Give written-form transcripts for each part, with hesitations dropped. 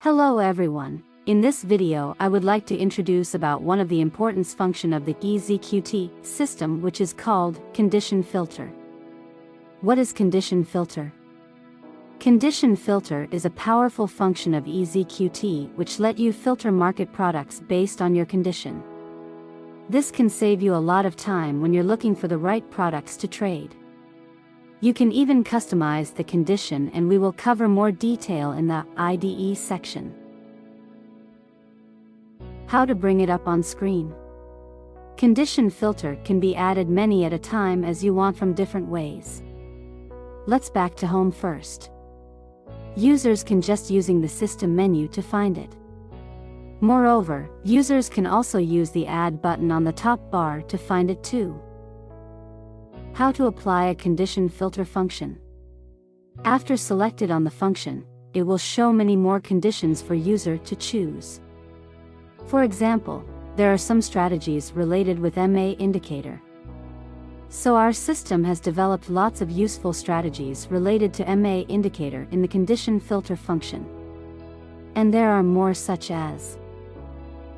Hello everyone. In this video I would like to introduce about one of the importance function of the EzQT system, which is called condition filter. What is condition filter? Condition filter is a powerful function of EzQT which let you filter market products based on your condition. This can save you a lot of time when you're looking for the right products to trade. You can even customize the condition, and we will cover more detail in the IDE section. How to bring it up on screen. Condition filter can be added many at a time as you want from different ways. Let's back to home first. Users can just using the system menu to find it. Moreover, users can also use the add button on the top bar to find it too. How to apply a condition filter function. After selected on the function, it will show many more conditions for user to choose. For example, there are some strategies related with MA indicator. So our system has developed lots of useful strategies related to MA indicator in the condition filter function. And there are more such as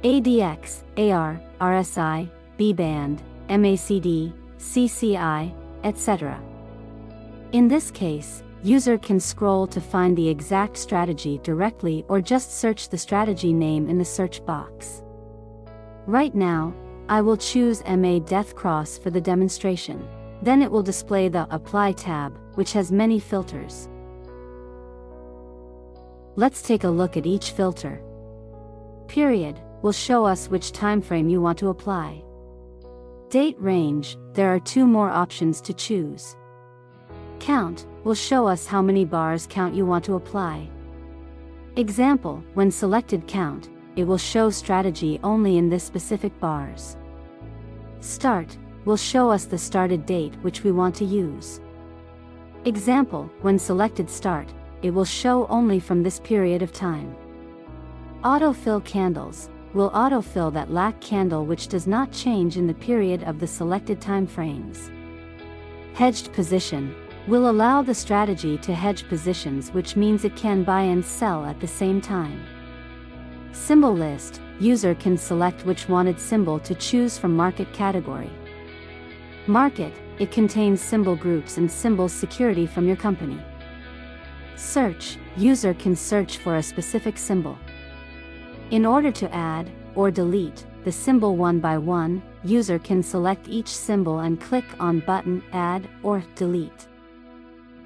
ADX, AR, RSI, B-band, MACD, CCI, etc. In this case, user can scroll to find the exact strategy directly or just search the strategy name in the search box. Right now, I will choose MA Death Cross for the demonstration. Then it will display the Apply tab, which has many filters. Let's take a look at each filter. Period will show us which time frame you want to apply. Date range, there are two more options to choose. Count will show us how many bars count you want to apply. Example, when selected count, it will show strategy only in this specific bars. Start will show us the started date which we want to use. Example, when selected start, it will show only from this period of time. Autofill candles will autofill that black candle which does not change in the period of the selected time frames. Hedged position will allow the strategy to hedge positions, which means it can buy and sell at the same time. Symbol list, user can select which wanted symbol to choose from market category. Market, it contains symbol groups and symbol security from your company. Search, user can search for a specific symbol. In order to add or delete the symbol one by one, user can select each symbol and click on button Add or Delete.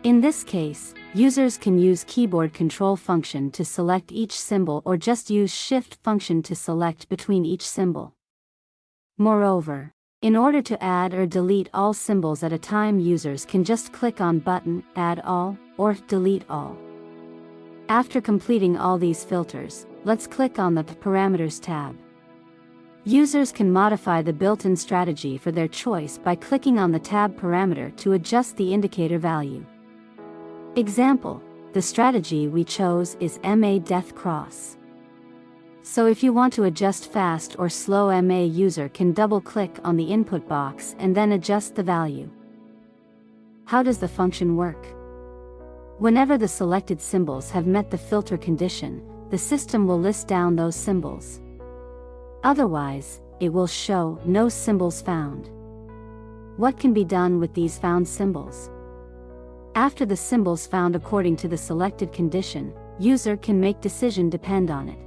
In this case, users can use keyboard control function to select each symbol or just use Shift function to select between each symbol. Moreover, in order to add or delete all symbols at a time, users can just click on button Add All or Delete All. After completing all these filters, let's click on the Parameters tab. Users can modify the built-in strategy for their choice by clicking on the tab parameter to adjust the indicator value. Example, the strategy we chose is MA Death Cross. So if you want to adjust fast or slow MA, user can double-click on the input box and then adjust the value. How does the function work? Whenever the selected symbols have met the filter condition, the system will list down those symbols. Otherwise, it will show no symbols found. What can be done with these found symbols? After the symbols found according to the selected condition, user can make decision depend on it.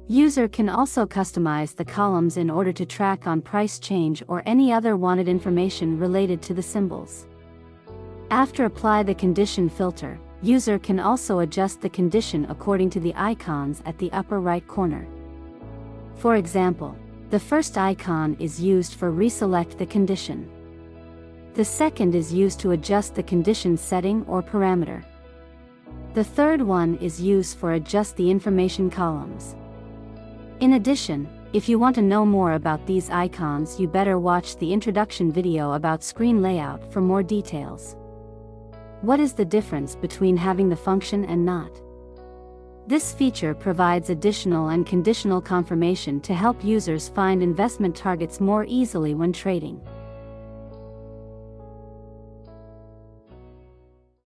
User can also customize the columns in order to track on price change or any other wanted information related to the symbols. After apply the condition filter, user can also adjust the condition according to the icons at the upper right corner. For example, the first icon is used for reselect the condition. The second is used to adjust the condition setting or parameter. The third one is used for adjust the information columns. In addition, if you want to know more about these icons, you better watch the introduction video about screen layout for more details. What is the difference between having the function and not? This feature provides additional and conditional confirmation to help users find investment targets more easily when trading.